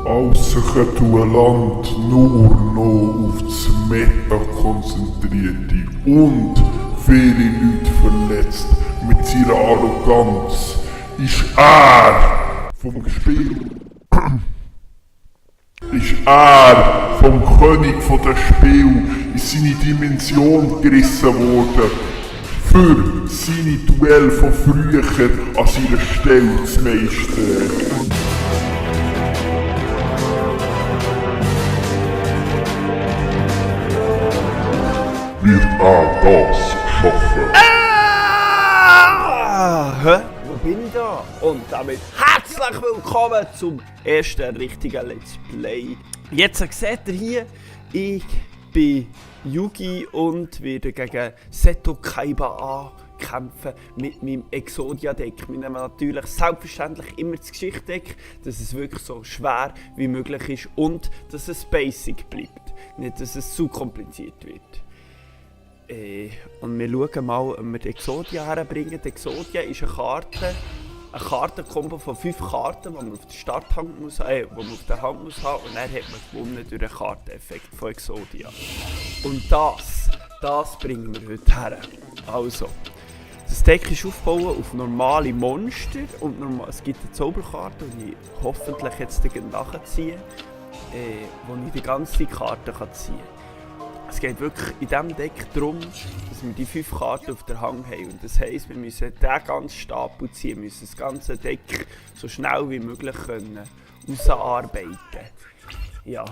als sich ein Land nur noch auf das Meta konzentrierte und viele Leute verletzt mit seiner Arroganz, ist er vom Spiel. Ist er vom König von der Spiel in seine Dimension gerissen worden, für seine Duell von früher an seiner Stelle zu meistern. Wird er das schaffen? Wo bin ich da? Und damit herzlich willkommen zum ersten richtigen Let's Play. Jetzt seht ihr hier, ich bin Yugi und werde gegen Seto Kaiba ankämpfen mit meinem Exodia-Deck. Wir nehmen natürlich selbstverständlich immer das Geschichte-Deck, dass es wirklich so schwer wie möglich ist und dass es basic bleibt. Nicht, dass es zu kompliziert wird. Und wir schauen mal, ob wir die Exodia herbringen. Die Exodia ist eine Kartenkombo von 5 Karten, die man auf der Starthand muss, die man auf der Hand muss haben, und dann hat man gewonnen durch den Karteneffekt von Exodia. Und das bringen wir heute her. Also, das Deck ist aufgebaut auf normale Monster und es gibt eine Zauberkarte, die ich hoffentlich jetzt nachziehe, wo ich die ganze Karte ziehen kann. Es geht wirklich in diesem Deck darum, dass wir die 5 Karten auf der Hand haben. Und das heisst, wir müssen den ganzen Stapel ziehen, wir müssen das ganze Deck so schnell wie möglich ausarbeiten. Ja.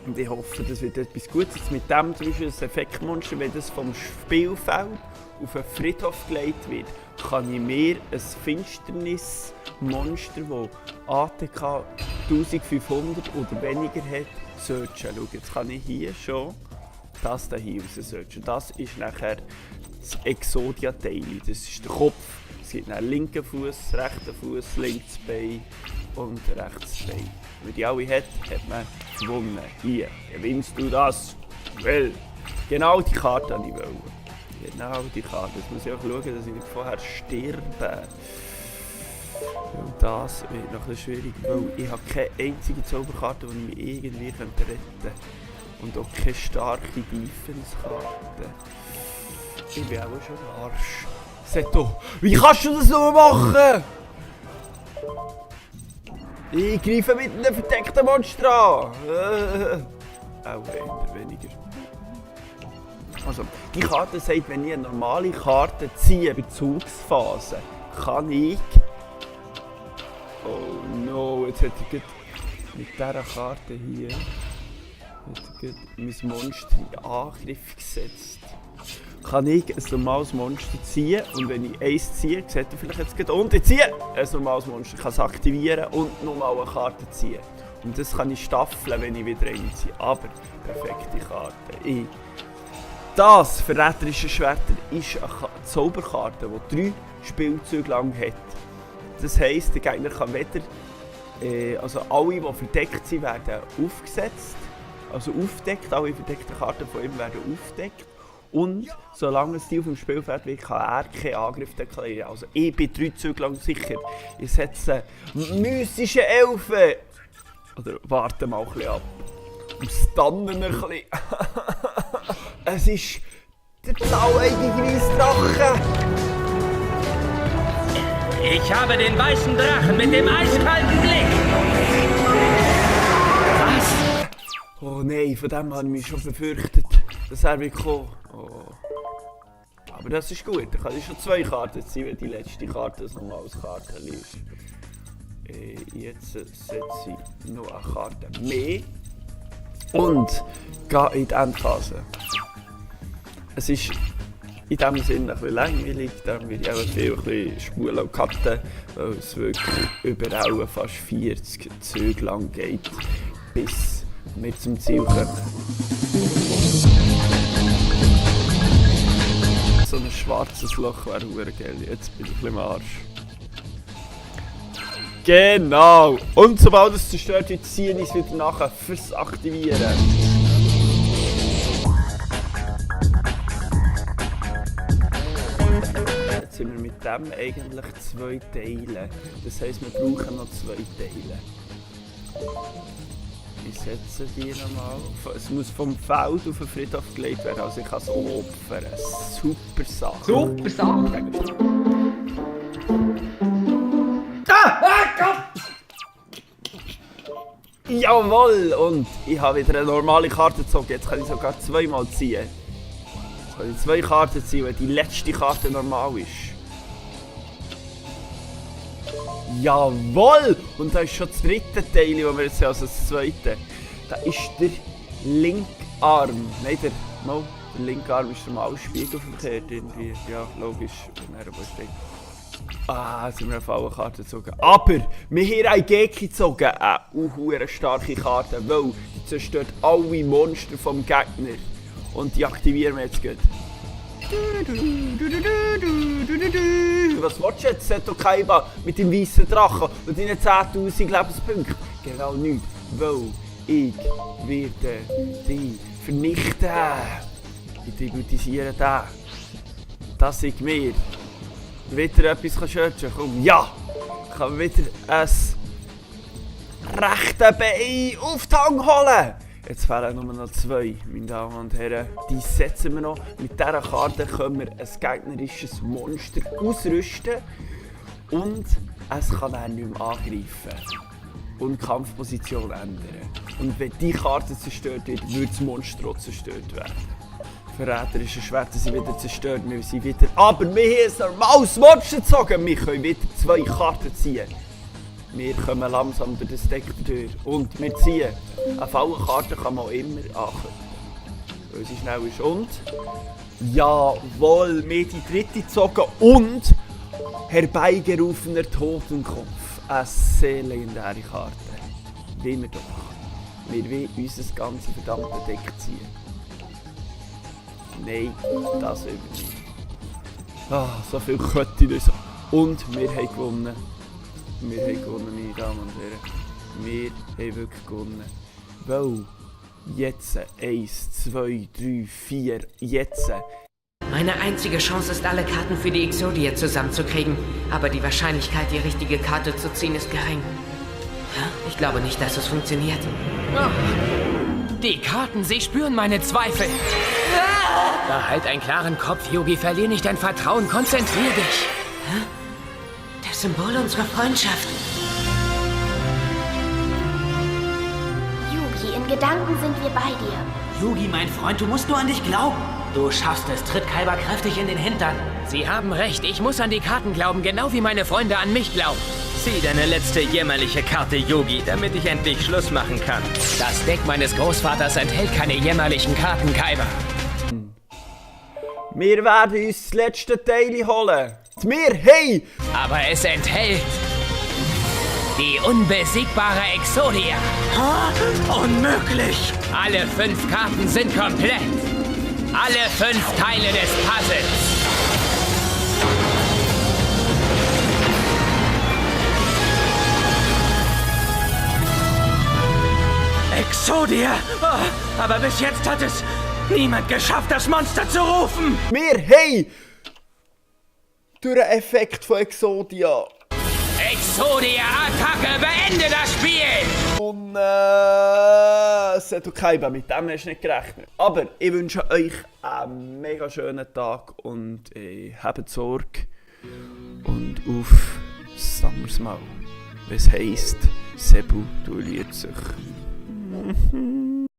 Und ich hoffe, das wird etwas Gutes. mit dem zum Beispiel das Effektmonster, wenn das vom Spielfeld auf einen Friedhof gelegt wird, kann ich mir ein Finsternismonster, das ATK 1500 oder weniger hat, searchen. Schau, jetzt kann ich hier schon das hier raus searchen. Das ist nachher das Exodia-Teil. Das ist der Kopf. Es gibt einen linken Fuß, rechten Fuß, linkes Bein und rechtes Bein. Wenn die alle hat man gewonnen. Hier, gewinnst du das? Well. Genau die Karte wollte ich wollen. Genau die Karte. Jetzt muss ich auch schauen, dass ich nicht vorher sterbe. Und das wird noch ein bisschen schwierig, weil ich habe keine einzige Zauberkarte, die mich irgendwie retten könnte. Und auch keine starke Defense-Karte. Ich bin auch schon ein Arsch. Seto, wie kannst du das nur machen? Ich greife mit einem verdeckten Monster an. Auch weniger. Also, die Karte sagt, wenn ich eine normale Karte ziehe, Bezugsphase, kann ich... Oh no, jetzt hätte ich mit dieser Karte hier mein Monster in Angriff gesetzt. Kann ich ein normales Monster ziehen und wenn ich eins ziehe, seht ihr vielleicht jetzt gerade, und ich ziehe ein normales Monster, kann es aktivieren und nochmal eine Karte ziehen. Und das kann ich staffeln, wenn ich wieder reinziehe. Aber perfekte Karte. Das verräterische Schwerter ist eine Zauberkarte, die 3 Spielzüge lang hat. Das heisst, der Gegner kann weder, also alle, die verdeckt sind, werden aufgesetzt, also aufdeckt, alle verdeckten Karten von ihm werden aufdeckt. Und solange es die auf dem Spielfeld wird, kann er keinen Angriff deklarieren. Also ich bin 3 Züge lang sicher. Ich setze mystische Elfen. Oder warte mal ein bisschen ab. Und stunnen ein bisschen. Es ist der blauäugige Weissdrache. Ich habe den weißen Drachen mit dem eiskalten Blick. Was? Oh nein, von dem habe ich mich schon befürchtet, dass er wird kommen. Oh. Aber das ist gut, da kann ich schon 2 Karten ziehen, wenn die letzte Karte ein normales Karte ist. Jetzt setze ich noch eine Karte mehr und gehe in die Endphase. Es ist in diesem Sinne ein bisschen langweilig, dann will ich auch viel ein bisschen spulen und cutten, weil es wirklich überall fast 40 Züge lang geht, bis wir zum Ziel kommen. So ein schwarzes Loch wäre verdammt geil, jetzt bin ich ein bisschen am Arsch. Genau! Und sobald es zerstört wird, ziehen wir es wieder nachher fürs Aktivieren. Jetzt sind wir mit dem eigentlich 2 Teile. Das heisst, wir brauchen noch 2 Teile. Ich setze die nochmal. Es muss vom Feld auf den Friedhof gelegt werden, also ich kann es opfern. Super Sache. Super Sache. Jawohl! Und ich habe wieder eine normale Karte gezogen. Jetzt kann ich sogar zweimal ziehen. Jetzt kann ich 2 Karten ziehen, weil die letzte Karte normal ist. Jawohl! Und da ist schon das dritte Teil, das wir jetzt sehen, also das zweite. Da ist der linke Arm. Nein, der linke Arm ist normal spiegelverkehrt irgendwie. Ja, logisch. Jetzt haben wir eine Fallenkarte gezogen. Aber wir haben eine Geki gezogen. Eine starke Karte, weil die zerstört alle Monster vom Gegner. Und die aktivieren wir jetzt gut. Was willst du jetzt, Seto Kaiba, mit dem weißen Drachen und deinen 10.000 Lebenspunkten? Genau nichts, weil ich werde dich vernichten. Ich tributisiere den. Dass ich mir wieder etwas schützen kann. Komm, ja! Ich kann wieder ein rechte Bein auf die Hand holen. Jetzt fehlen nur noch 2, meine Damen und Herren. Die setzen wir noch. Mit dieser Karte können wir ein gegnerisches Monster ausrüsten. Und es kann dann nicht mehr angreifen. Und die Kampfposition ändern. Und wenn diese Karte zerstört wird, wird das Monster auch zerstört werden. Verräterische Schwerter sind wieder zerstört, wir sind wieder... Aber wir haben ein normales Monster gezogen! Wir können wieder 2 Karten ziehen. Wir kommen langsam durch das Deck durch. Und wir ziehen. Eine Fallenkarte kann man immer anklicken, weil sie schnell ist. Und... Jawohl, wir haben die dritte gezogen und... Herbeigerufener Totenkopf. Eine sehr legendäre Karte. Wollen wir doch. Wir wollen unser ganzes verdammte Deck ziehen. Nein, das will ich nicht. So viel könnte ich. Und wir haben gewonnen. Wir haben gewonnen, meine Damen und Herren. Wir haben wirklich gewonnen. Weil jetzt 1, 2, 3, 4, jetzt. Meine einzige Chance ist, alle Karten für die Exodia zusammenzukriegen. Aber die Wahrscheinlichkeit, die richtige Karte zu ziehen, ist gering. Ich glaube nicht, dass es funktioniert. Die Karten, sie spüren meine Zweifel. Behalt einen klaren Kopf, Yugi. Verlier nicht dein Vertrauen. Konzentrier dich. Das Symbol unserer Freundschaft. Yugi, in Gedanken sind wir bei dir. Yugi, mein Freund, du musst nur an dich glauben. Du schaffst es. Tritt Kaiba kräftig in den Hintern. Sie haben recht. Ich muss an die Karten glauben, genau wie meine Freunde an mich glauben. Zieh deine letzte jämmerliche Karte, Yugi, damit ich endlich Schluss machen kann. Das Deck meines Großvaters enthält keine jämmerlichen Karten, Kaiba. Wir werden uns das letzte Teil holen. Wir, hey! Aber es enthält die unbesiegbare Exodia. Unmöglich! Alle 5 Karten sind komplett. Alle 5 Teile des Puzzles. Exodia! Oh, aber bis jetzt hat es niemand geschafft, das Monster zu rufen! Wir, hey! Durch den Effekt von Exodia. Exodia-Attacke, beende das Spiel! Und Seto Kaiba, mit dem hast du nicht gerechnet. Aber ich wünsche euch einen mega schönen Tag und habt Sorge. Und auf, sagen wir's mal, was heisst, Sebu duelliert sich.